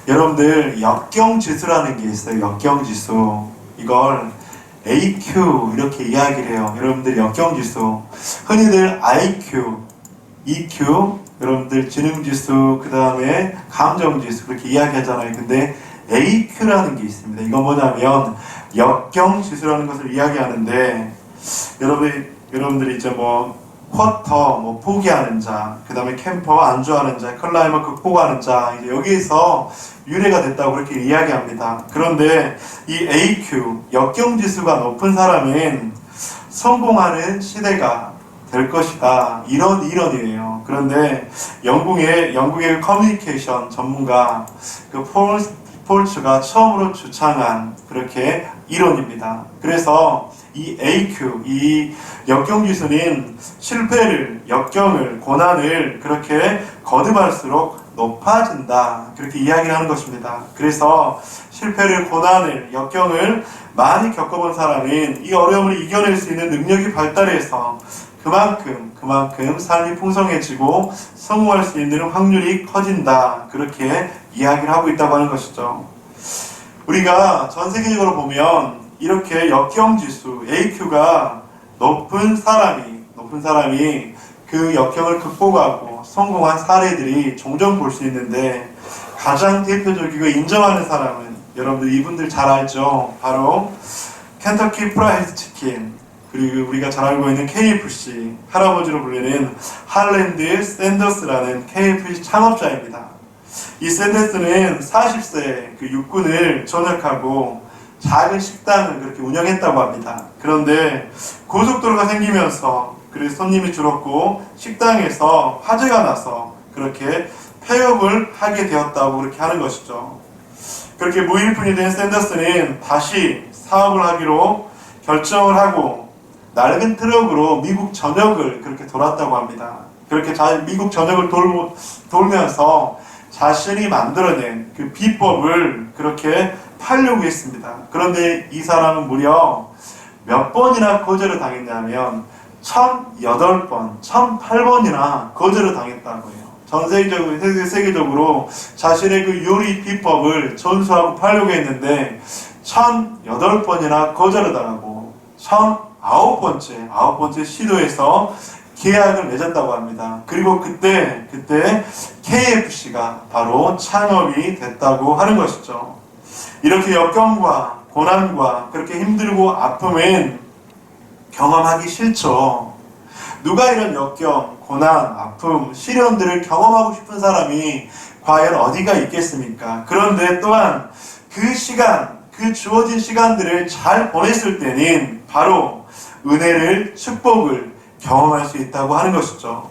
여러분들 역경지수라는 게 있어요. 역경지수. 이걸 AQ 이렇게 이야기를 해요. 여러분들 역경지수. 흔히들 IQ, EQ, 여러분들 지능지수, 그 다음에 감정지수 그렇게 이야기하잖아요. 근데 AQ라는 게 있습니다. 이건 뭐냐면 역경지수라는 것을 이야기하는데 여러분들이 이제 쿼터, 포기하는 자, 그 다음에 캠퍼, 안주하는 자, 클라이머 극복하는 자, 이제 여기에서 유래가 됐다고 그렇게 이야기합니다. 그런데 이 AQ, 역경지수가 높은 사람은 성공하는 시대가 될 것이다. 이런 이론이에요. 그런데 영국의 커뮤니케이션 전문가, 폴츠가 처음으로 주창한 그렇게 이론입니다. 그래서 이 AQ, 이 역경지수는 실패를, 역경을, 고난을 그렇게 거듭할수록 높아진다. 그렇게 이야기를 하는 것입니다. 그래서 실패를, 고난을, 역경을 많이 겪어본 사람은 이 어려움을 이겨낼 수 있는 능력이 발달해서 그만큼 삶이 풍성해지고 성공할 수 있는 확률이 커진다. 그렇게 이야기를 하고 있다고 하는 것이죠. 우리가 전 세계적으로 보면 이렇게 역경지수, AQ가 높은 사람이 그 역경을 극복하고 성공한 사례들이 종종 볼 수 있는데 가장 대표적이고 인정하는 사람은 여러분들 이분들 잘 알죠? 바로 켄터키 프라이드 치킨, 그리고 우리가 잘 알고 있는 KFC, 할아버지로 불리는 할랜드 샌더스라는 KFC 창업자입니다. 이 샌더스는 40세 그 육군을 전역하고 작은 식당을 그렇게 운영했다고 합니다. 그런데 고속도로가 생기면서 그래서 손님이 줄었고 식당에서 화재가 나서 그렇게 폐업을 하게 되었다고 그렇게 하는 것이죠. 그렇게 무일푼이 된 샌더스는 다시 사업을 하기로 결정을 하고 낡은 트럭으로 미국 전역을 그렇게 돌았다고 합니다. 그렇게 미국 전역을 돌면서 자신이 만들어낸 그 비법을 그렇게 팔려고 했습니다. 그런데 이 사람은 무려 몇 번이나 거절을 당했냐면 1008번, 1008번이나 거절을 당했다고 해요. 전 세계적으로 자신의 그 요리 비법을 전수하고 팔려고 했는데 1008번이나 거절을 당하고 9번째 시도에서 계약을 맺었다고 합니다. 그리고 그때 KFC가 바로 창업이 됐다고 하는 것이죠. 이렇게 역경과 고난과 그렇게 힘들고 아픔은 경험하기 싫죠. 누가 이런 역경, 고난, 아픔, 시련들을 경험하고 싶은 사람이 과연 어디가 있겠습니까? 그런데 또한 그 주어진 시간들을 잘 보냈을 때는 바로 은혜를, 축복을 경험할 수 있다고 하는 것이죠.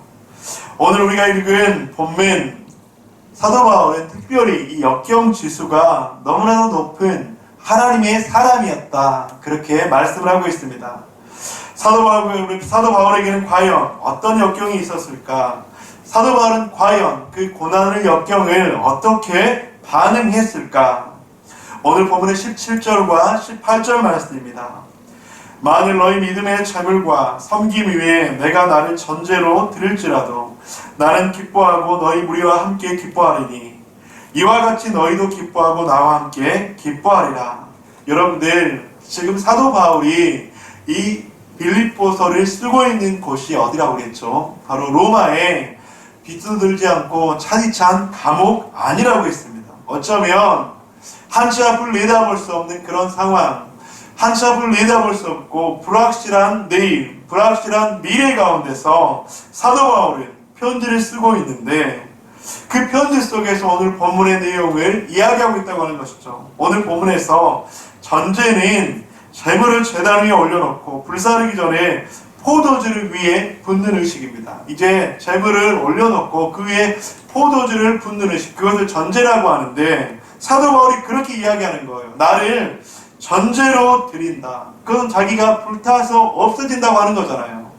오늘 우리가 읽은 본문 사도 바울은 특별히 이 역경 지수가 너무나도 높은 하나님의 사람이었다. 그렇게 말씀을 하고 있습니다. 사도 바울에게는 과연 어떤 역경이 있었을까? 사도 바울은 과연 그 고난을, 역경을 어떻게 반응했을까? 오늘 본문의 17절과 18절 말씀입니다. 만일 너희 믿음의 재물과 섬김 위에 내가 나를 전제로 드릴지라도 나는 기뻐하고 너희 무리와 함께 기뻐하리니 이와 같이 너희도 기뻐하고 나와 함께 기뻐하리라. 여러분들 지금 사도 바울이 이 빌립보서를 쓰고 있는 곳이 어디라고 그랬죠? 바로 로마의 비틀들지 않고 차디 찬 감옥 안이라고 했습니다. 어쩌면 한치 앞을 내다볼 수 없는 그런 상황, 한치 앞을 내다볼 수 없고 불확실한 내일, 불확실한 미래 가운데서 사도 바울은 편지를 쓰고 있는데 그 편지 속에서 오늘 본문의 내용을 이야기하고 있다고 하는 것이죠. 오늘 본문에서 전제는 재물을 제단 위에 올려놓고 불사르기 전에 포도주를 위에 붓는 의식입니다. 이제 재물을 올려놓고 그 위에 포도주를 붓는 의식, 그것을 전제라고 하는데 사도 바울이 그렇게 이야기하는 거예요. 나를 전제로 드린다. 그건 자기가 불타서 없어진다고 하는 거잖아요.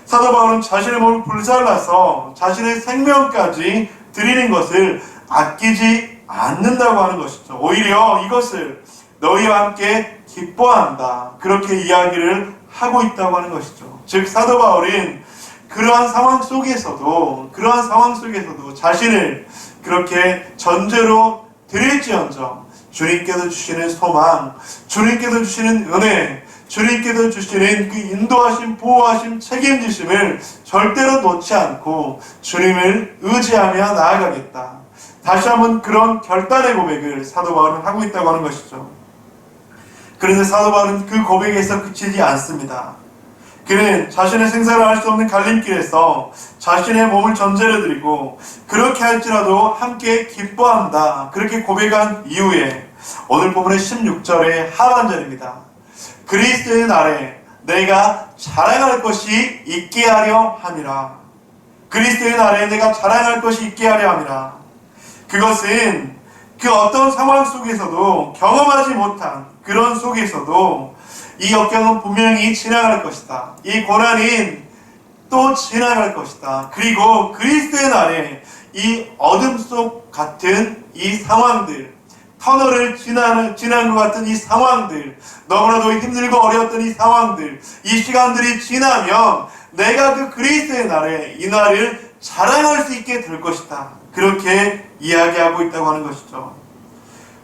사도 바울은 자신의 몸을 불살라서 자신의 생명까지 드리는 것을 아끼지 않는다고 하는 것이죠. 오히려 이것을 너희와 함께 기뻐한다. 그렇게 이야기를 하고 있다고 하는 것이죠. 즉 사도 바울은 그러한 상황 속에서도 자신을 그렇게 전제로 드릴지언정 주님께서 주시는 소망, 주님께서 주시는 은혜, 주님께서 주시는 그 인도하심, 보호하심, 책임지심을 절대로 놓지 않고 주님을 의지하며 나아가겠다. 다시 한번 그런 결단의 고백을 사도 바울은 하고 있다고 하는 것이죠. 그런데 사도 바울은 그 고백에서 그치지 않습니다. 그는 자신의 생사를 알 수 없는 갈림길에서 자신의 몸을 전제로 드리고 그렇게 할지라도 함께 기뻐한다. 그렇게 고백한 이후에 오늘 본문의 16절의 하반절입니다. 그리스도의 날에 내가 자랑할 것이 있게 하려 함이라. 그리스도의 날에 내가 자랑할 것이 있게 하려 함이라. 그것은 그 어떤 상황 속에서도 경험하지 못한 그런 속에서도 이 역경은 분명히 지나갈 것이다. 이 고난은 또 지나갈 것이다. 그리고 그리스도의 날에 이 어둠 속 같은 이 상황들, 터널을 지난 것 같은 이 상황들, 너무나도 힘들고 어려웠던 이 상황들, 이 시간들이 지나면 내가 그 그리스도의 날에 이 날을 자랑할 수 있게 될 것이다. 그렇게 이야기하고 있다고 하는 것이죠.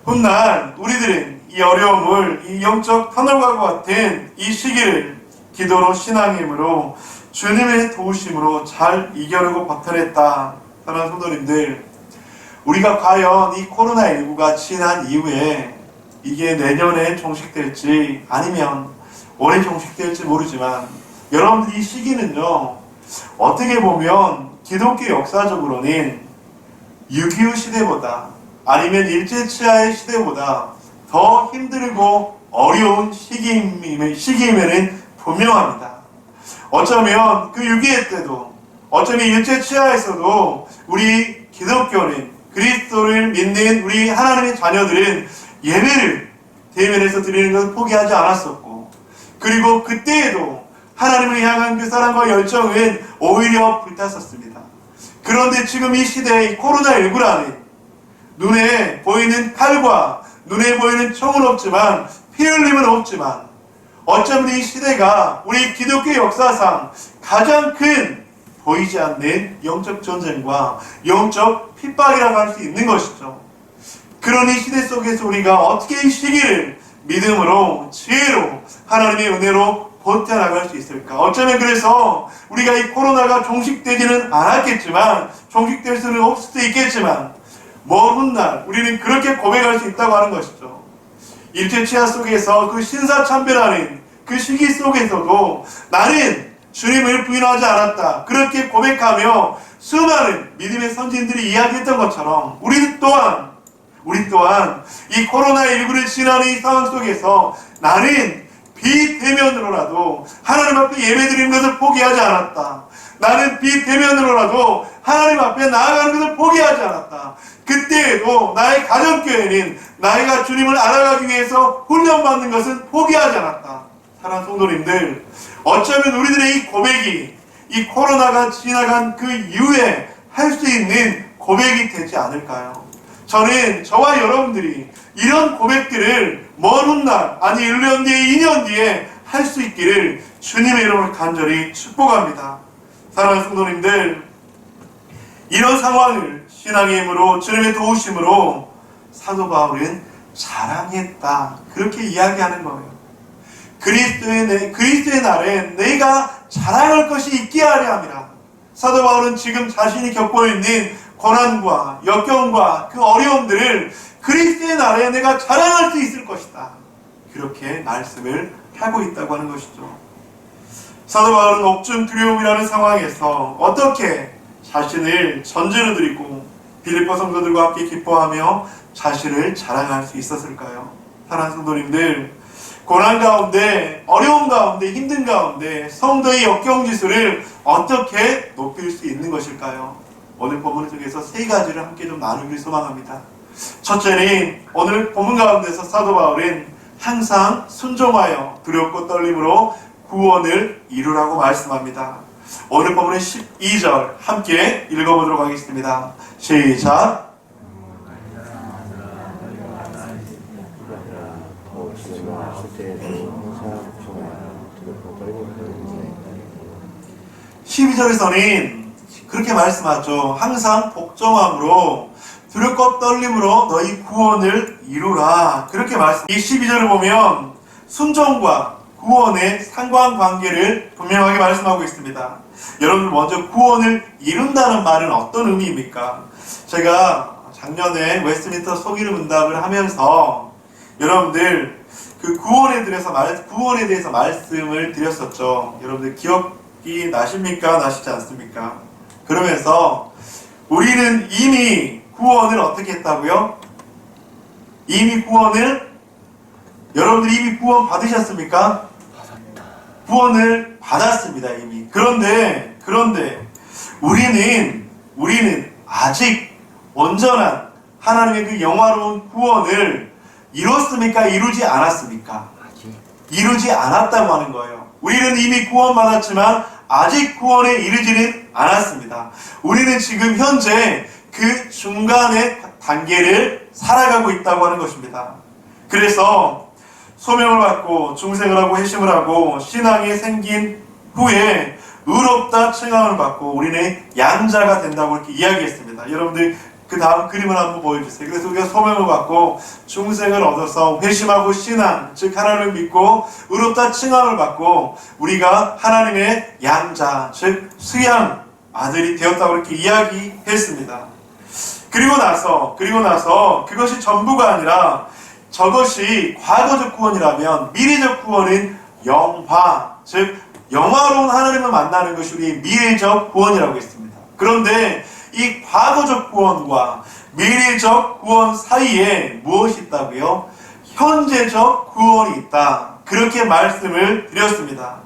훗날 우리들은 이 어려움을, 이 영적 터널과 같은 이 시기를 기도로, 신앙의 힘으로, 주님의 도우심으로 잘 이겨내고 버텨냈다. 사랑하는 성도님들, 우리가 과연 이 코로나19가 지난 이후에 이게 내년에 종식될지 아니면 올해 종식될지 모르지만 여러분들 이 시기는요, 어떻게 보면 기독교 역사적으로는 6.25 시대보다 아니면 일제치하의 시대보다 더 힘들고 어려운 시기임에는 분명합니다. 어쩌면 그 6.25 때도, 어쩌면 일제치하에서도 우리 기독교는, 그리스도를 믿는 우리 하나님의 자녀들은 예배를 대면에서 드리는 것을 포기하지 않았었고, 그리고 그때에도 하나님을 향한 그 사랑과 열정은 오히려 불탔었습니다. 그런데 지금 이 시대의 코로나19라는 눈에 보이는 칼과 눈에 보이는 총은 없지만, 피 흘림은 없지만, 어쩌면 이 시대가 우리 기독교 역사상 가장 큰 보이지 않는 영적 전쟁과 영적 핍박이라고 할 수 있는 것이죠. 그런 이 시대 속에서 우리가 어떻게 이 시기를 믿음으로, 지혜로, 하나님의 은혜로 버텨나갈 수 있을까? 어쩌면 그래서 우리가 이 코로나가 종식되지는 않았겠지만, 종식될 수는 없을 수도 있겠지만, 먼 훗날 우리는 그렇게 고백할 수 있다고 하는 것이죠. 일제치하 속에서 그 신사참배라는 그 시기 속에서도 나는 주님을 부인하지 않았다. 그렇게 고백하며 수많은 믿음의 선진들이 이야기했던 것처럼 우리 또한 이 코로나19를 지나는 이 상황 속에서 나는 비대면으로라도 하나님 앞에 예배드리는 것을 포기하지 않았다. 나는 비대면으로라도 하나님 앞에 나아가는 것을 포기하지 않았다. 그때에도 나의 가정교회는 나이가 주님을 알아가기 위해서 훈련받는 것은 포기하지 않았다. 사랑하는 성도님들, 어쩌면 우리들의 이 고백이 이 코로나가 지나간 그 이후에 할 수 있는 고백이 되지 않을까요? 저는 저와 여러분들이 이런 고백들을 먼 훗날, 아니 1년 뒤에 2년 뒤에 할 수 있기를 주님의 이름으로 간절히 축복합니다. 사랑하는 성도님들, 이런 상황을 신앙의 힘으로, 주님의 도우심으로 사도 바울은 자랑했다. 그렇게 이야기하는 거예요. 그리스도의 날에 내가 자랑할 것이 있게 하려 함이라. 사도 바울은 지금 자신이 겪고 있는 고난과 역경과 그 어려움들을 그리스도의 날에 내가 자랑할 수 있을 것이다. 그렇게 말씀을 하고 있다고 하는 것이죠. 사도 바울은 옥중 두려움이라는 상황에서 어떻게 자신을 전제로 드리고 빌립보 성도들과 함께 기뻐하며 자신을 자랑할 수 있었을까요? 사랑하는 성도님들, 고난 가운데, 어려움 가운데, 힘든 가운데 성도의 역경지수를 어떻게 높일 수 있는 것일까요? 오늘 본문 중에서 세 가지를 함께 좀 나누길 소망합니다. 첫째는 오늘 본문 가운데서 사도 바울은 항상 순종하여 두렵고 떨림으로 구원을 이루라고 말씀합니다. 오늘 본문의 12절 함께 읽어보도록 하겠습니다. 시작! (12절에서는) 그렇게 말씀하죠. 항상 복종함으로 두렵고 떨림으로 너희 구원을 이루라. 그렇게 말씀. 이 12절을 보면 순종과 구원의 상관관계를 분명하게 말씀하고 있습니다. 여러분, 먼저 구원을 이룬다는 말은 어떤 의미입니까? 제가 작년에 웨스트민스터 소기름 문답을 하면서 여러분들 그 구원에 대해서 말씀을 드렸었죠. 여러분들 기억이 나십니까? 나시지 않습니까? 그러면서 우리는 이미 구원을 어떻게 했다고요? 여러분들 이미 구원 받으셨습니까? 구원을 받았습니다, 이미. 그런데 우리는 아직 온전한 하나님의 그 영화로운 구원을 이뤘습니까? 이루지 않았습니까? 이루지 않았다고 하는 거예요. 우리는 이미 구원받았지만 아직 구원에 이르지는 않았습니다. 우리는 지금 현재 그 중간의 단계를 살아가고 있다고 하는 것입니다. 그래서 소명을 받고 중생을 하고 회심을 하고 신앙이 생긴 후에 의롭다 칭함을 받고 우리는 양자가 된다고 이렇게 이야기했습니다. 여러분들 그 다음 그림을 한번 보여주세요. 그래서 우리가 소명을 받고 중생을 얻어서 회심하고 신앙, 즉 하나님을 믿고 의롭다 칭함을 받고 우리가 하나님의 양자, 즉 수양 아들이 되었다고 이렇게 이야기했습니다. 그리고 나서 그것이 전부가 아니라 저것이 과거적 구원이라면 미래적 구원은 영화, 즉 영화로운 하나님을 만나는 것이 우리의 미래적 구원이라고 했습니다. 그런데 이 과거적 구원과 미래적 구원 사이에 무엇이 있다고요? 현재적 구원이 있다. 그렇게 말씀을 드렸습니다.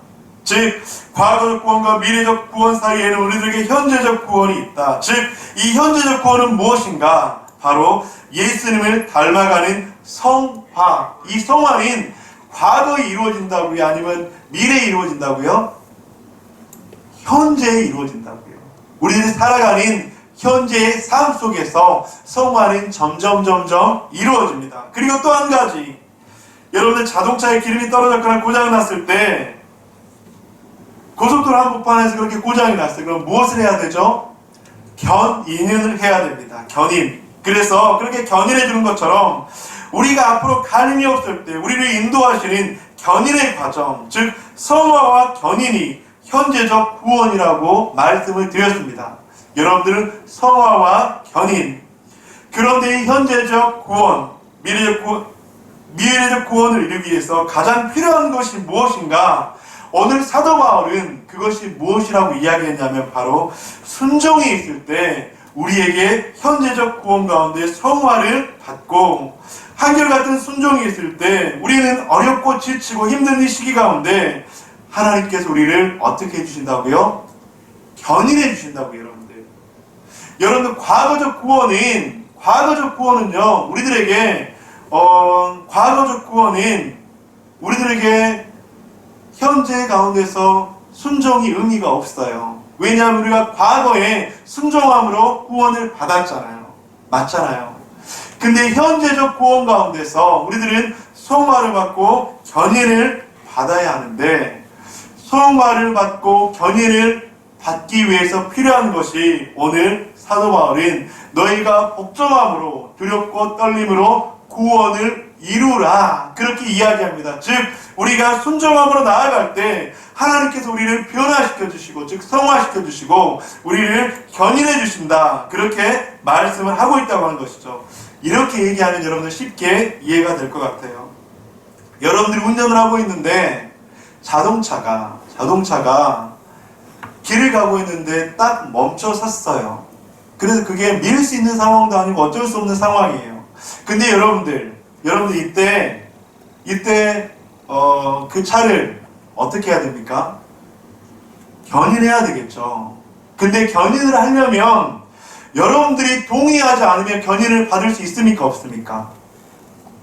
즉 과거적 구원과 미래적 구원 사이에는 우리들에게 현재적 구원이 있다. 즉 이 현재적 구원은 무엇인가? 바로 예수님을 닮아가는 성화. 이 성화는 과거에 이루어진다고요? 아니면 미래에 이루어진다고요? 현재에 이루어진다고요. 우리들이 살아가는 현재의 삶 속에서 성화는 점점 이루어집니다. 그리고 또 한 가지, 여러분들 자동차에 기름이 떨어졌거나 고장이 났을 때 고속도로 한복판에서 그렇게 고장이 났어요. 그럼 무엇을 해야 되죠? 견인을 해야 됩니다. 견인. 그래서 그렇게 견인해 주는 것처럼 우리가 앞으로 갈 힘이 없을 때 우리를 인도하시는 견인의 과정, 즉 성화와 견인이 현재적 구원이라고 말씀을 드렸습니다. 여러분들은 성화와 견인, 그런데 이 현재적 구원, 미래적 구원을 이루기 위해서 가장 필요한 것이 무엇인가? 오늘 사도 바울은 그것이 무엇이라고 이야기했냐면 바로 순종이 있을 때 우리에게 현재적 구원 가운데 성화를 받고, 한결같은 순종이 있을 때 우리는 어렵고 지치고 힘든 이 시기 가운데 하나님께서 우리를 어떻게 해주신다고요? 견인해 주신다고요. 여러분들 과거적 구원은요 우리들에게 과거적 구원은 우리들에게 현재 가운데서 순종이 의미가 없어요. 왜냐하면 우리가 과거에 순종함으로 구원을 받았잖아요. 맞잖아요. 근데 현재적 구원 가운데서 우리들은 성화를 받고 견인을 받아야 하는데, 성화를 받고 견인을 받기 위해서 필요한 것이 오늘 사도 바울은 너희가 복종함으로 두렵고 떨림으로 구원을 이루라 그렇게 이야기합니다. 즉 우리가 순종함으로 나아갈 때 하나님께서 우리를 변화시켜 주시고, 즉 성화시켜 주시고 우리를 견인해 주신다 그렇게 말씀을 하고 있다고 하는 것이죠. 이렇게 얘기하면 여러분들 쉽게 이해가 될 것 같아요. 여러분들이 운전을 하고 있는데 자동차가 길을 가고 있는데 딱 멈춰 섰어요. 그래서 그게 밀 수 있는 상황도 아니고 어쩔 수 없는 상황이에요. 근데 여러분들 이때 그 차를 어떻게 해야 됩니까? 견인해야 되겠죠. 근데 견인을 하려면 여러분들이 동의하지 않으면 견인을 받을 수 있습니까? 없습니까?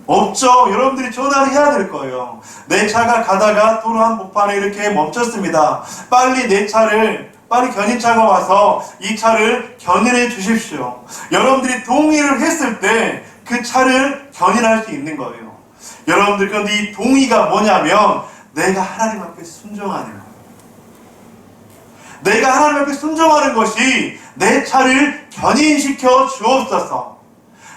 없죠. 여러분들이 전화를 해야 될 거예요. 내 차가 가다가 도로 한복판에 이렇게 멈췄습니다. 빨리 견인차가 와서 이 차를 견인해 주십시오. 여러분들이 동의를 했을 때 그 차를 견인할 수 있는 거예요. 여러분들, 그런데 이 동의가 뭐냐면 내가 하나님 앞에 순종하는 거예요. 내가 하나님 앞에 순종하는 것이 내 차를 견인시켜 주옵소서.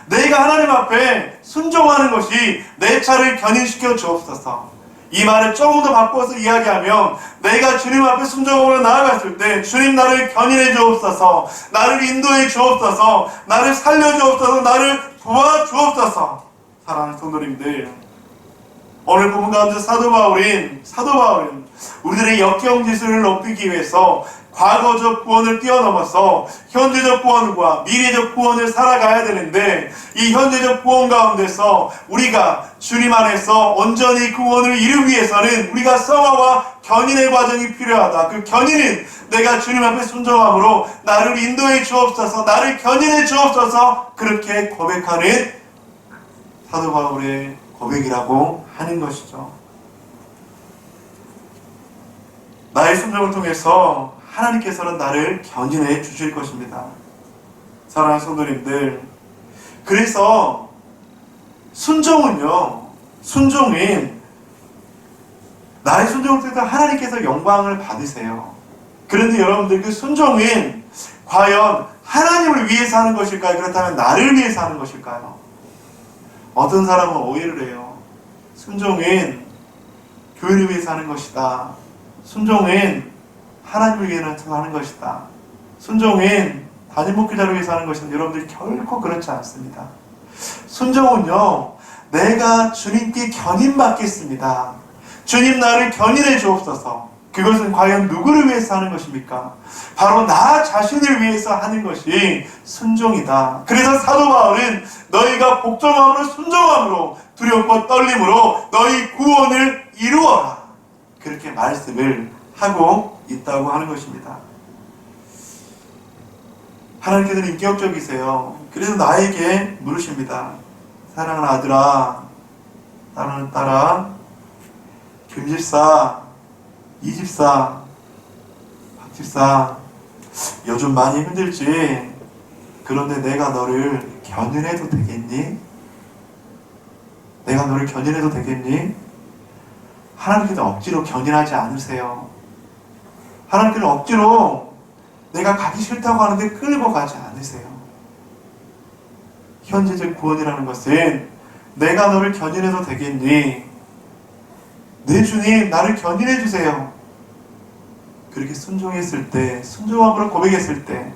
내가 하나님 앞에 순종하는 것이 내 차를 견인시켜 주옵소서. 이 말을 조금 더 바꿔서 이야기하면 내가 주님 앞에 순종으로 나아갔을 때 주님 나를 견인해 주옵소서, 나를 인도해 주옵소서, 나를 살려 주옵소서, 나를 도와 주옵소서. 사랑하는 성도님들, 오늘 본문 가운데 사도 바울은 우리들의 역경지수를 높이기 위해서 과거적 구원을 뛰어넘어서 현재적 구원과 미래적 구원을 살아가야 되는데, 이 현재적 구원 가운데서 우리가 주님 안에서 온전히 구원을 이루기 위해서는 우리가 성화와 견인의 과정이 필요하다. 그 견인은 내가 주님 앞에 순종함으로 나를 인도해 주옵소서, 나를 견인해 주옵소서, 그렇게 고백하는 사도 바울의 고백이라고 하는 것이죠. 나의 순종을 통해서 하나님께서는 나를 견인해 주실 것입니다. 사랑하는 성도님들, 그래서 순종은 나의 순종을 통해서 하나님께서 영광을 받으세요. 그런데 여러분들, 그 순종은 과연 하나님을 위해서 하는 것일까요? 그렇다면 나를 위해서 하는 것일까요? 어떤 사람은 오해를 해요. 순종은 교회를 위해서 하는 것이다. 순종은 하나님을 위해서 하는 것이다. 순종은 단임 목회자를 위해서 하는 것이다. 여러분들, 결코 그렇지 않습니다. 순종은요, 내가 주님께 견인받겠습니다. 주님 나를 견인해 주옵소서. 그것은 과연 누구를 위해서 하는 것입니까? 바로 나 자신을 위해서 하는 것이 순종이다. 그래서 사도 바울은 너희가 복종함으로 순종함으로 두렵고 떨림으로 너희 구원을 이루어라, 그렇게 말씀을 하고 있다고 하는 것입니다. 하나님께서는 인격적이세요. 그래서 나에게 물으십니다. 사랑하는 아들아, 사랑하는 딸아, 김집사, 이집사, 박집사, 요즘 많이 힘들지? 그런데 내가 너를 견인해도 되겠니? 내가 너를 견인해도 되겠니? 하나님께서 억지로 견인하지 않으세요. 하나님께서 억지로 내가 가기 싫다고 하는데 끌고 가지 않으세요. 현재적 구원이라는 것은 내가 너를 견인해도 되겠니? 내 주님, 나를 견인해 주세요. 그렇게 순종했을 때, 순종함으로 고백했을 때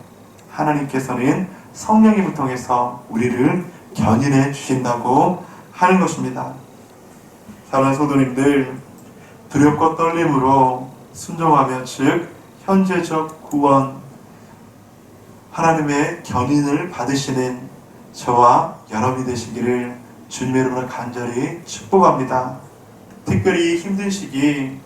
하나님께서는 성령님을 통해서 우리를 견인해 주신다고 하는 것입니다. 사랑하는 성도님들, 두렵고 떨림으로 순종하면, 즉 현재적 구원, 하나님의 견인을 받으시는 저와 여러분이 되시기를 주님의 이름으로 간절히 축복합니다. 특별히 힘든 시기,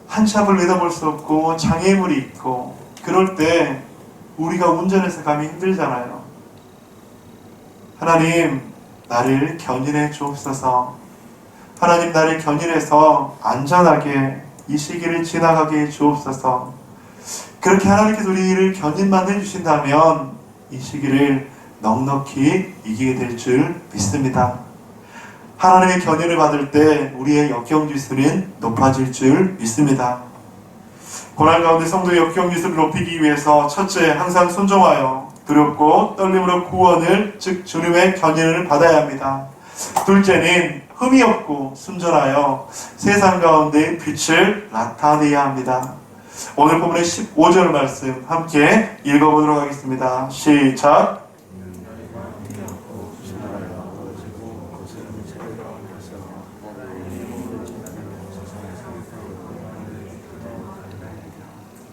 한참을 내다볼 수 없고 장애물이 있고 그럴 때 우리가 운전해서 가면 힘들잖아요. 하나님, 나를 견인해 주옵소서. 하나님, 나를 견인해서 안전하게 이 시기를 지나가게 해 주옵소서. 그렇게 하나님께서 우리를 견인만 해주신다면 이 시기를 넉넉히 이기게 될 줄 믿습니다. 하나님의 견인을 받을 때 우리의 역경지수는 높아질 줄 믿습니다. 고난 가운데 성도의 역경지수를 높이기 위해서 첫째, 항상 순종하여 두렵고 떨림으로 구원을, 즉 주님의 견인을 받아야 합니다. 둘째는 흠이 없고 순전하여 세상 가운데 빛을 나타내야 합니다. 오늘 본문의 15절 말씀 함께 읽어보도록 하겠습니다. 시작.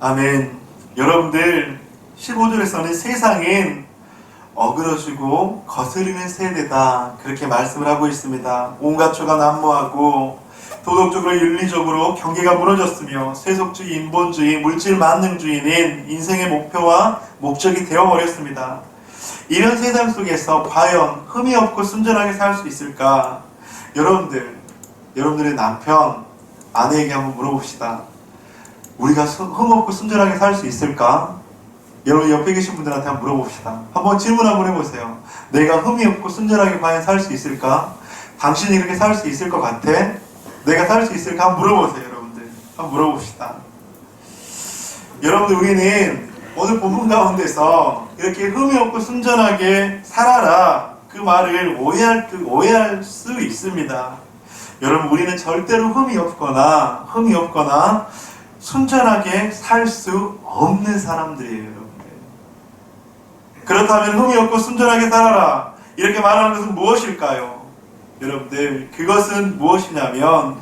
아멘. 여러분들, 15절에서는 세상은 어그러지고 거스르는 세대다, 그렇게 말씀을 하고 있습니다. 온갖 죄가 난무하고 도덕적으로 윤리적으로 경계가 무너졌으며 세속주의, 인본주의, 물질 만능주의는 인생의 목표와 목적이 되어버렸습니다. 이런 세상 속에서 과연 흠이 없고 순전하게 살 수 있을까? 여러분들의 남편, 아내에게 한번 물어봅시다. 우리가 흠 없고 순전하게 살 수 있을까? 여러분 옆에 계신 분들한테 한번 물어봅시다. 한번 질문 한번 해보세요. 내가 흠이 없고 순전하게 과연 살 수 있을까? 당신이 그렇게 살 수 있을 것 같아? 내가 살 수 있을까? 한번 물어보세요. 여러분들 한번 물어봅시다. 여러분들, 우리는 오늘 본문 가운데서 이렇게 흠이 없고 순전하게 살아라, 그 말을 오해할 수 있습니다. 여러분, 우리는 절대로 흠이 없거나 순전하게 살 수 없는 사람들이에요, 여러분들. 그렇다면 흠이 없고 순전하게 살아라, 이렇게 말하는 것은 무엇일까요? 여러분들, 그것은 무엇이냐면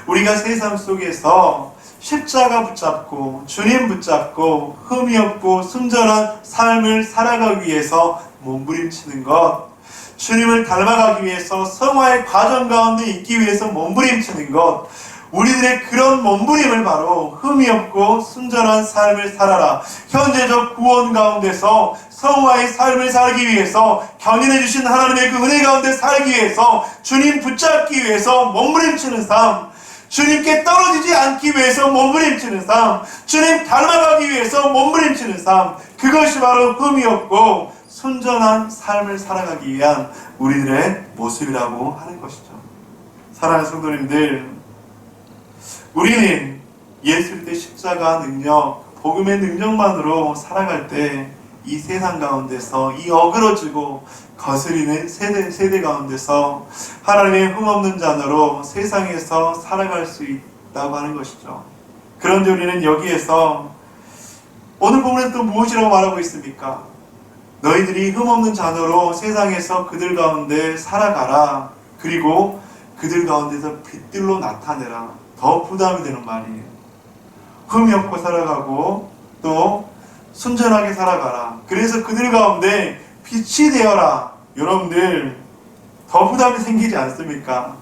우리가 세상 속에서 십자가 붙잡고 주님 붙잡고 흠이 없고 순전한 삶을 살아가기 위해서 몸부림치는 것, 주님을 닮아가기 위해서 성화의 과정 가운데 있기 위해서 몸부림치는 것, 우리들의 그런 몸부림을 바로 흠이 없고 순전한 삶을 살아라, 현재적 구원 가운데서 성화의 삶을 살기 위해서, 견인해 주신 하나님의 그 은혜 가운데 살기 위해서, 주님 붙잡기 위해서 몸부림치는 삶, 주님께 떨어지지 않기 위해서 몸부림치는 삶, 주님 닮아가기 위해서 몸부림치는 삶, 그것이 바로 흠이 없고 순전한 삶을 살아가기 위한 우리들의 모습이라고 하는 것이죠. 사랑하는 성도님들, 우리는 예수 그리스도의 십자가 능력, 복음의 능력만으로 살아갈 때 이 세상 가운데서, 이 어그러지고 거스리는 세대 가운데서 하나님의 흠없는 자녀로 세상에서 살아갈 수 있다고 하는 것이죠. 그런데 우리는 여기에서 오늘 보면 또 무엇이라고 말하고 있습니까? 너희들이 흠없는 자녀로 세상에서 그들 가운데 살아가라, 그리고 그들 가운데서 빛들로 나타내라. 더 부담이 되는 말이에요. 흠이 없고 살아가고 또 순전하게 살아가라, 그래서 그들 가운데 빛이 되어라. 여러분들, 더 부담이 생기지 않습니까?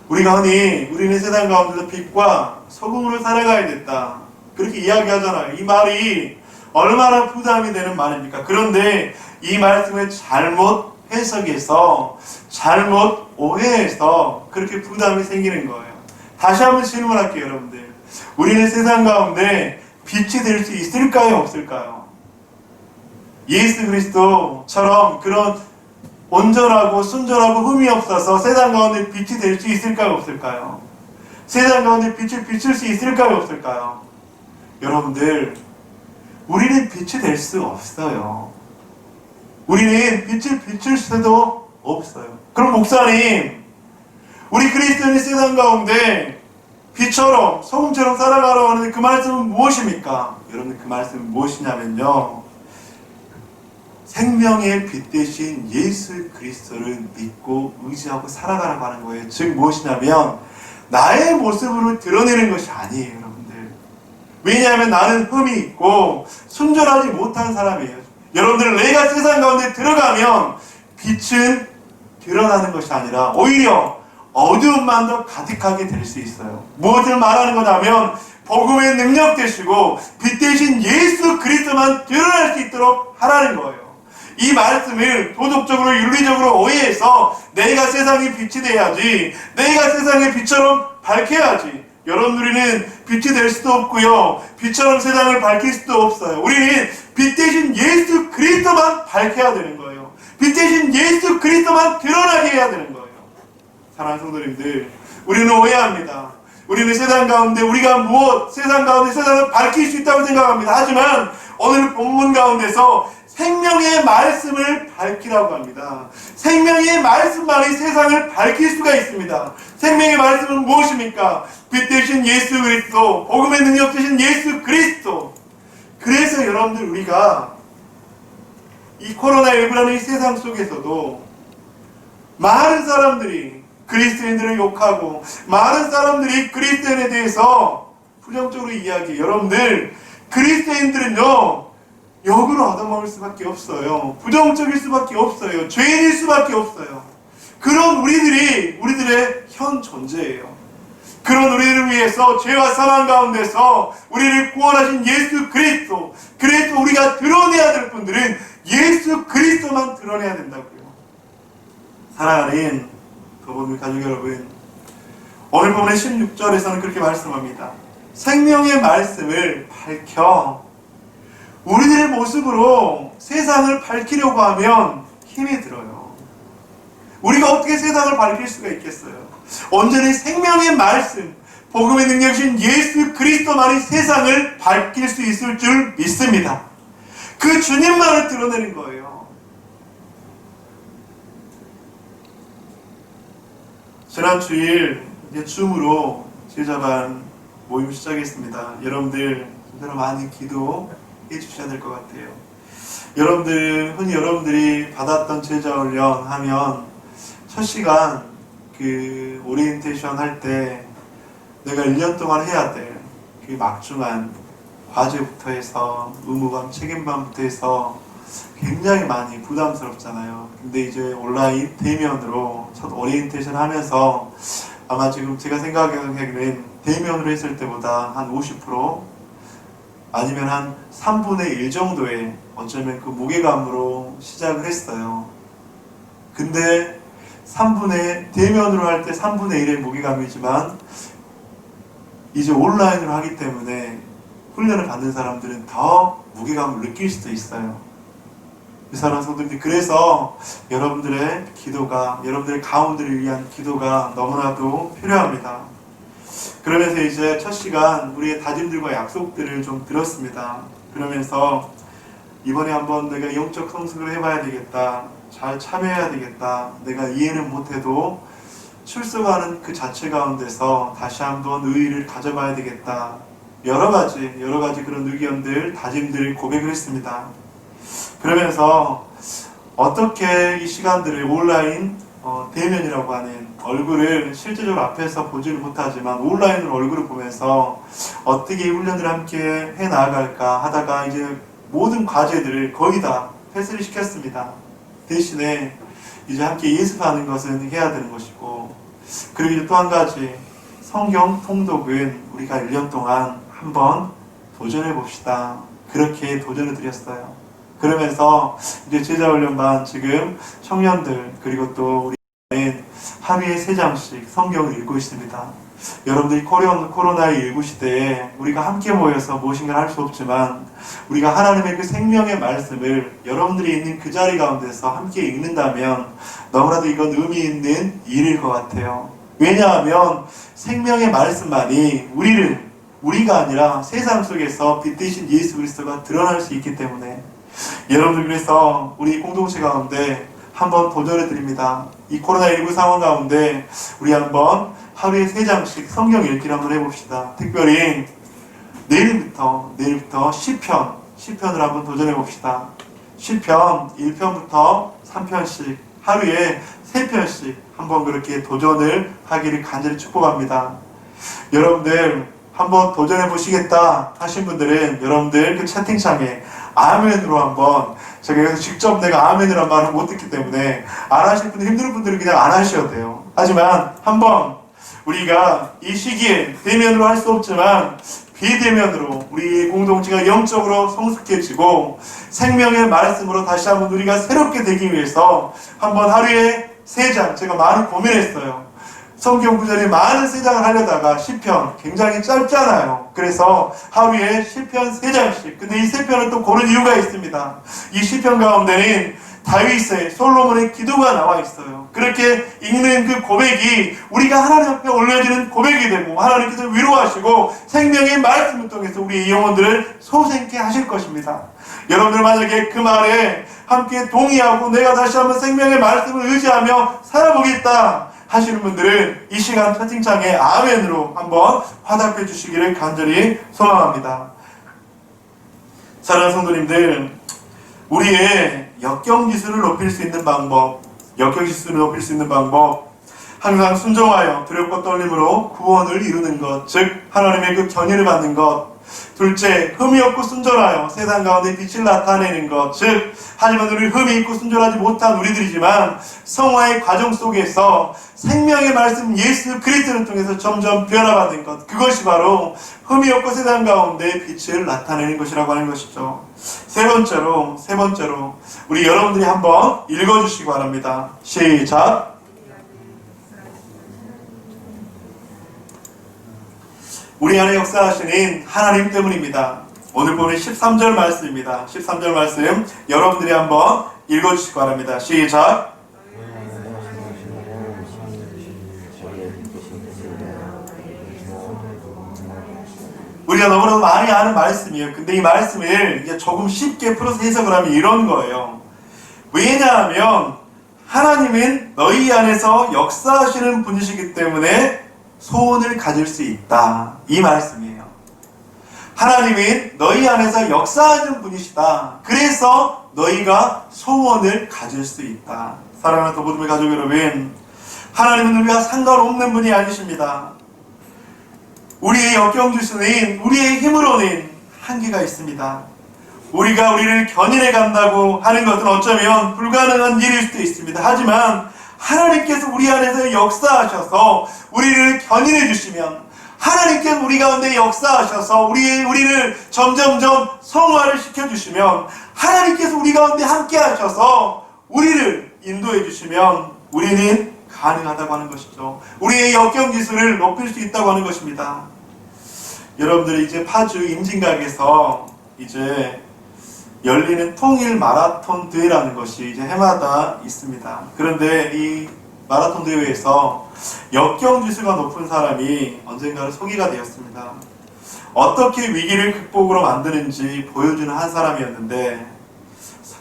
우리가 흔히 우리는 세상 가운데서 빛과 소금으로 살아가야 됐다, 그렇게 이야기하잖아요. 이 말이 얼마나 부담이 되는 말입니까? 그런데 이 말씀을 잘못 해석해서, 잘못 오해해서 그렇게 부담이 생기는 거예요. 다시 한번 질문할게요, 여러분들. 우리는 세상 가운데 빛이 될 수 있을까요, 없을까요? 예수 그리스도처럼 그런 온전하고 순전하고 흠이 없어서 세상 가운데 빛이 될 수 있을까요, 없을까요? 세상 가운데 빛을 비출 수 있을까요, 없을까요? 여러분들, 우리는 빛이 될 수 없어요. 우리는 빛을 비출 수도 없어요. 그럼 목사님, 우리 그리스도인이 세상 가운데 빛처럼, 소금처럼 살아가라고 하는데 그 말씀은 무엇입니까? 여러분, 그 말씀은 무엇이냐면요, 생명의 빛 대신 예수 그리스도를 믿고 의지하고 살아가라고 하는 거예요. 즉 무엇이냐면 나의 모습으로 드러내는 것이 아니에요, 여러분들. 왜냐하면 나는 흠이 있고 순전하지 못한 사람이에요. 여러분들, 내가 세상 가운데 들어가면 빛은 드러나는 것이 아니라 오히려 어두움만 더 가득하게 될 수 있어요. 무엇을 말하는 거냐면 복음의 능력 되시고 빛 대신 예수 그리스도만 드러날 수 있도록 하라는 거예요. 이 말씀을 도덕적으로 윤리적으로 오해해서 내가 세상의 빛이 돼야지, 내가 세상의 빛처럼 밝혀야지. 여러분, 우리는 빛이 될 수도 없고요, 빛처럼 세상을 밝힐 수도 없어요. 우리는 빛 대신 예수 그리스도만 밝혀야 되는 거예요. 빛 대신 예수 그리스도만 드러나게 해야 되는 거예요. 사랑하는 성도님들, 우리는 오해합니다. 우리는 세상 가운데 세상 가운데 세상을 밝힐 수 있다고 생각합니다. 하지만 오늘 본문 가운데서 생명의 말씀을 밝히라고 합니다. 생명의 말씀만이 세상을 밝힐 수가 있습니다. 생명의 말씀은 무엇입니까? 빛 대신 예수 그리스도, 복음의 능력 대신 예수 그리스도. 그래서 여러분들, 우리가 이 코로나19라는 이 세상 속에서도 많은 사람들이 그리스도인들을 욕하고, 많은 사람들이 그리스도인에 대해서 부정적으로 이야기해요. 여러분들, 그리스도인들은요, 욕으로 얻어먹을 수밖에 없어요. 부정적일 수밖에 없어요. 죄인일 수밖에 없어요. 그런 우리들의 현 존재예요. 그런 우리를 위해서 죄와 사망 가운데서 우리를 구원하신 예수 그리스도, 그래서 우리가 드러내야 될 분들은 예수 그리스도만 드러내야 된다고요. 사랑하는 더보기 가족 여러분, 오늘 본문의 16절에서는 그렇게 말씀합니다. 생명의 말씀을 밝혀 우리들의 모습으로 세상을 밝히려고 하면 힘이 들어요. 우리가 어떻게 세상을 밝힐 수가 있겠어요? 온전히 생명의 말씀, 복음의 능력이신 예수 그리스도만이 세상을 밝힐 수 있을 줄 믿습니다. 그 주님만을 드러내는 거예요. 지난 주일 줌으로 제자반 모임 시작했습니다. 여러분들 정말 많이 기도해 주셔야 될 것 같아요. 흔히 여러분들이 받았던 제자훈련 하면 첫 시간 그 오리엔테이션 할 때 내가 1년 동안 해야 될 그 막중한 과제부터 해서 의무감, 책임감부터 해서 굉장히 많이 부담스럽잖아요. 근데 이제 온라인 대면으로 첫 오리엔테이션 하면서 아마 지금 제가 생각하기에는 대면으로 했을 때보다 한 50% 아니면 한 3분의 1 정도의 어쩌면 그 무게감으로 시작을 했어요. 근데 대면으로 할 때 3분의 1의 무게감이지만 이제 온라인으로 하기 때문에 훈련을 받는 사람들은 더 무게감을 느낄 수도 있어요. 사랑하는 성도님들, 그래서 여러분들의 기도가, 여러분들의 가운데를 위한 기도가 너무나도 필요합니다. 그러면서 이제 첫 시간 우리의 다짐들과 약속들을 좀 들었습니다. 그러면서 이번에 한번 내가 영적 성숙을 해봐야 되겠다, 잘 참여해야 되겠다, 내가 이해는 못해도 출석하는 그 자체 가운데서 다시 한번 의의를 가져봐야 되겠다, 여러 가지 그런 의견들, 다짐들 고백을 했습니다. 그러면서 어떻게 이 시간들을 온라인 대면이라고 하는 얼굴을 실제적으로 앞에서 보지는 못하지만 온라인으로 얼굴을 보면서 어떻게 이 훈련을 함께 해 나아갈까 하다가 이제 모든 과제들을 거의 다 패스를 시켰습니다. 대신에 이제 함께 예습하는 것은 해야 되는 것이고, 그리고 이제 또 한 가지, 성경 통독은 우리가 1년 동안 한번 도전해 봅시다. 그렇게 도전을 드렸어요. 그러면서 이제 제자훈련반 지금 청년들 그리고 또 우리는 하루에 3장씩 성경을 읽고 있습니다. 여러분들이 코로나19 시대에 우리가 함께 모여서 무엇인가 할 수 없지만 우리가 하나님의 그 생명의 말씀을 여러분들이 있는 그 자리 가운데서 함께 읽는다면 너무나도 이건 의미 있는 일일 것 같아요. 왜냐하면 생명의 말씀만이 우리가 아니라 세상 속에서 빛 대신 예수 그리스도가 드러날 수 있기 때문에 여러분들, 그래서 우리 공동체 가운데 한번 도전해 드립니다. 이 코로나19 상황 가운데 우리 한번 하루에 3장씩 성경 읽기를 한번 해봅시다. 특별히 내일부터 시편을 한번 도전해 봅시다. 시편 1편부터 3편씩 하루에 3편씩 한번 그렇게 도전을 하기를 간절히 축복합니다. 여러분들 한번 도전해 보시겠다 하신 분들은 여러분들 그 채팅창에 아멘으로 한번, 제가 여기서 직접 내가 아멘이라는 말을 못 듣기 때문에 안 하실 분들, 힘든 분들은 그냥 안 하셔도 돼요. 하지만 한번 우리가 이 시기에 대면으로 할 수 없지만 비대면으로 우리 공동체가 영적으로 성숙해지고 생명의 말씀으로 다시 한번 우리가 새롭게 되기 위해서 한번 하루에 3장, 제가 많이 고민했어요. 성경 구절이 많은 3장을 하려다가 시편 굉장히 짧잖아요. 그래서 하루에 시편 3장씩. 근데 이 3편을 또 고른 이유가 있습니다. 이 시편 가운데는 다윗의, 솔로몬의 기도가 나와 있어요. 그렇게 읽는 그 고백이 우리가 하나님 앞에 올려지는 고백이 되고 하나님께서 위로하시고 생명의 말씀을 통해서 우리의 영혼들을 소생케 하실 것입니다. 여러분들 만약에 그 말에 함께 동의하고 내가 다시 한번 생명의 말씀을 의지하며 살아보겠다 하시는 분들은 이 시간 채팅창에 아멘으로 한번 화답해 주시기를 간절히 소망합니다. 사랑하는 성도님들, 우리의 역경지수를 높일 수 있는 방법, 항상 순종하여 두렵고 떨림으로 구원을 이루는 것, 즉 하나님의 그 견인을 받는 것. 둘째, 흠이 없고 순전하여 세상 가운데 빛을 나타내는 것, 즉 하지만 우리 흠이 있고 순전하지 못한 우리들이지만 성화의 과정 속에서 생명의 말씀 예수 그리스도를 통해서 점점 변화받는 것, 그것이 바로 흠이 없고 세상 가운데 빛을 나타내는 것이라고 하는 것이죠. 세 번째로 우리 여러분들이 한번 읽어주시기 바랍니다. 시작. 우리 안에 역사하시는 하나님 때문입니다. 오늘 보면 13절 말씀입니다. 13절 말씀 여러분들이 한번 읽어주시기 바랍니다. 시작. 우리가 너무나도 많이 아는 말씀이에요. 근데 이 말씀을 이제 조금 쉽게 풀어서 해석을 하면 이런 거예요. 왜냐하면 하나님은 너희 안에서 역사하시는 분이시기 때문에 소원을 가질 수 있다. 이 말씀이에요. 하나님은 너희 안에서 역사하는 분이시다. 그래서 너희가 소원을 가질 수 있다. 사랑하는 더보듬의 가족 여러분, 하나님은 우리와 상관없는 분이 아니십니다. 우리의 역경주시는 우리의 힘으로는 한계가 있습니다. 우리가 우리를 견인해 간다고 하는 것은 어쩌면 불가능한 일일 수도 있습니다. 하지만 하나님께서 우리 안에서 역사하셔서 우리를 견인해 주시면, 하나님께서 우리 가운데 역사하셔서 우리를 점점점 성화를 시켜주시면, 하나님께서 우리 가운데 함께 하셔서 우리를 인도해 주시면 우리는 가능하다고 하는 것이죠. 우리의 역경지수를 높일 수 있다고 하는 것입니다. 여러분들이 이제 파주 임진각에서 이제 열리는 통일 마라톤 대회라는 것이 이제 해마다 있습니다. 그런데 이 마라톤 대회에서 역경지수가 높은 사람이 언젠가는 소개가 되었습니다. 어떻게 위기를 극복으로 만드는지 보여주는 한 사람이었는데,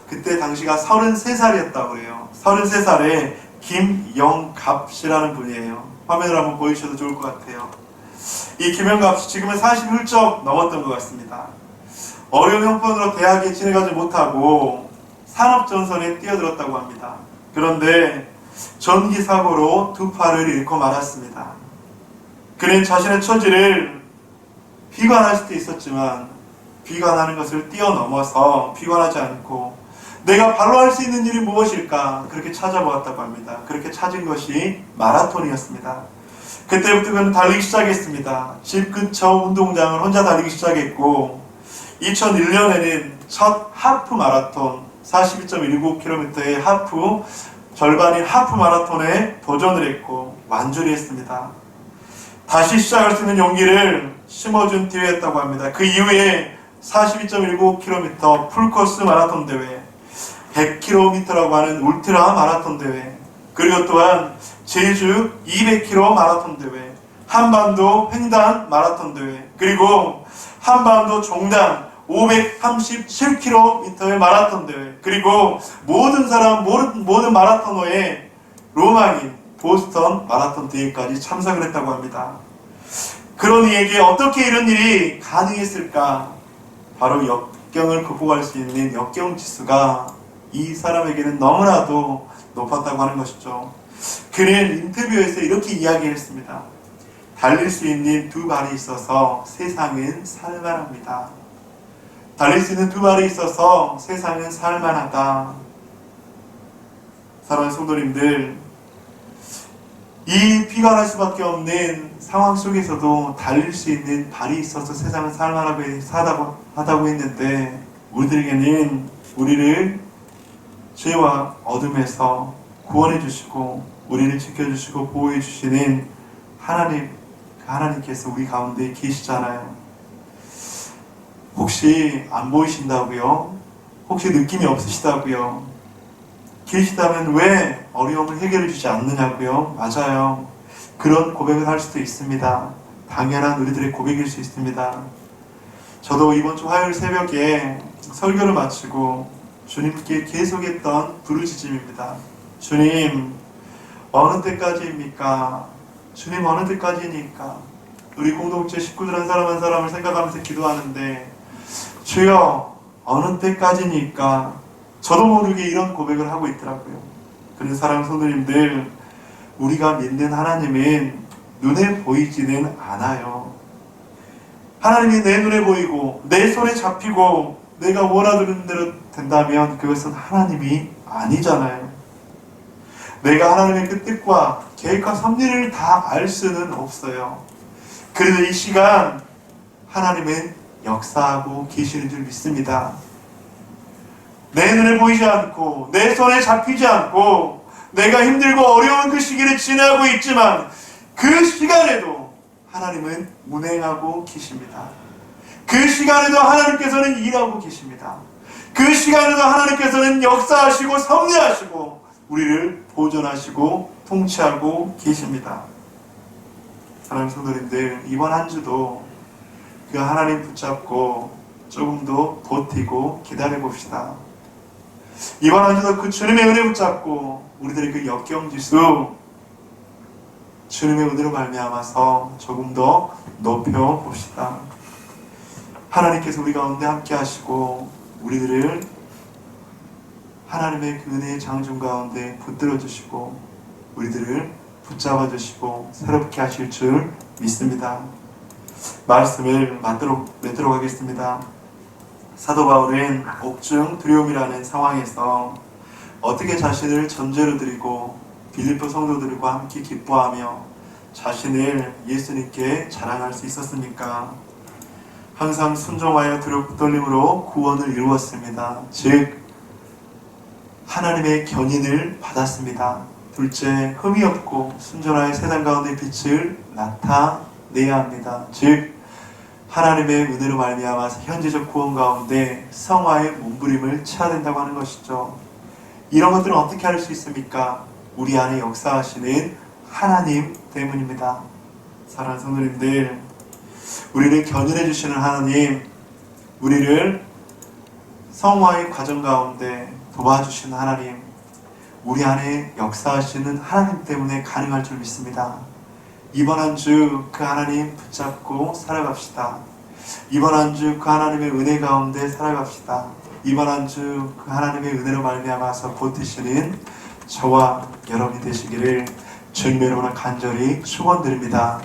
그때 당시가 33살이었다고 해요. 33살에 김영갑씨라는 분이에요. 화면을 한번 보여주셔도 좋을 것 같아요. 이 김영갑씨 지금은 40 훌쩍 넘었던 것 같습니다. 어려운 형편으로 대학에 진학하지 못하고 산업전선에 뛰어들었다고 합니다. 그런데 전기사고로 두 팔을 잃고 말았습니다. 그는 자신의 처지를 비관할 수도 있었지만 비관하는 것을 뛰어넘어서 비관하지 않고 내가 발로 할 수 있는 일이 무엇일까 그렇게 찾아보았다고 합니다. 그렇게 찾은 것이 마라톤이었습니다. 그때부터 그는 달리기 시작했습니다. 집 근처 운동장을 혼자 달리기 시작했고 2001년에는 첫 하프 마라톤 42.19km의 하프 절반인 하프 마라톤에 도전을 했고 완주를 했습니다. 다시 시작할 수 있는 용기를 심어준 대회였다고 합니다. 그 이후에 42.19km 풀코스 마라톤 대회, 100km라고 하는 울트라 마라톤 대회, 그리고 또한 제주 200km 마라톤 대회, 한반도 횡단 마라톤 대회, 그리고 한반도 종단 537km의 마라톤 대회, 그리고 모든 마라토너의 로망인 보스턴 마라톤 대회까지 참석을 했다고 합니다. 그런 이에게 어떻게 이런 일이 가능했을까? 바로 역경을 극복할 수 있는 역경지수가 이 사람에게는 너무나도 높았다고 하는 것이죠. 그는 인터뷰에서 이렇게 이야기했습니다. 달릴 수 있는 두 발이 있어서 세상은 살만합니다. 달릴 수 있는 두 발이 있어서 세상은 살만하다. 사랑하는 성도님들, 이 비관할 수밖에 없는 상황 속에서도 달릴 수 있는 발이 있어서 세상은 살만하다고 했는데, 우리들에게는 우리를 죄와 어둠에서 구원해 주시고 우리를 지켜주시고 보호해 주시는 하나님께서 우리 가운데 계시잖아요. 혹시 안 보이신다고요? 혹시 느낌이 없으시다고요? 계시다면 왜 어려움을 해결해 주지 않느냐고요? 맞아요. 그런 고백을 할 수도 있습니다. 당연한 우리들의 고백일 수 있습니다. 저도 이번 주 화요일 새벽에 설교를 마치고 주님께 계속했던 부르짖음입니다. 주님, 어느 때까지입니까? 주님, 어느 때까지니까? 우리 공동체 식구들 한 사람 한 사람을 생각하면서 기도하는데, 주여, 어느 때까지니까? 저도 모르게 이런 고백을 하고 있더라고요. 그래서 사랑하는 성도님들, 우리가 믿는 하나님은 눈에 보이지는 않아요. 하나님이 내 눈에 보이고 내 손에 잡히고 내가 원하는 대로 된다면 그것은 하나님이 아니잖아요. 내가 하나님의 그 뜻과 계획과 섭리를 다 알 수는 없어요. 그래도 이 시간 하나님은 역사하고 계시는 줄 믿습니다. 내 눈에 보이지 않고 내 손에 잡히지 않고 내가 힘들고 어려운 그 시기를 지나고 있지만 그 시간에도 하나님은 운행하고 계십니다. 그 시간에도 하나님께서는 일하고 계십니다. 그 시간에도 하나님께서는 역사하시고 섭리하시고 우리를 보존하시고 통치하고 계십니다. 사랑하는 성도님들, 이번 한 주도 그 하나님 붙잡고 조금 더 버티고 기다려 봅시다. 이번 한 주도 그 주님의 은혜 붙잡고 우리들의 그 역경지수 주님의 은혜로 말미암아서 조금 더 높여 봅시다. 하나님께서 우리 가운데 함께 하시고 우리들을 하나님의 그 은혜의 장중 가운데 붙들어 주시고 우리들을 붙잡아 주시고 새롭게 하실 줄 믿습니다. 말씀을 맺도록 하겠습니다. 사도 바울은 옥중 두려움이라는 상황에서 어떻게 자신을 전제로 드리고 빌립보 성도들과 함께 기뻐하며 자신을 예수님께 자랑할 수 있었습니까? 항상 순종하여 두렵고 떨림으로 구원을 이루었습니다. 즉 하나님의 견인을 받았습니다. 둘째, 흠이 없고 순전하여 세상 가운데 빛을 나타내야 합니다. 즉 하나님의 은혜로 말미암아서 현재적 구원 가운데 성화의 몸부림을 쳐야 된다고 하는 것이죠. 이런 것들은 어떻게 할 수 있습니까? 우리 안에 역사하시는 하나님 때문입니다. 사랑하는 성도님들, 우리를 견인해 주시는 하나님, 우리를 성화의 과정 가운데 도와주시는 하나님, 우리 안에 역사하시는 하나님 때문에 가능할 줄 믿습니다. 이번 한 주 그 하나님 붙잡고 살아갑시다. 이번 한 주 그 하나님의 은혜 가운데 살아갑시다. 이번 한 주 그 하나님의 은혜로 말미암아서 버티시는 저와 여러분이 되시기를 주님의 이름으로 간절히 축원드립니다.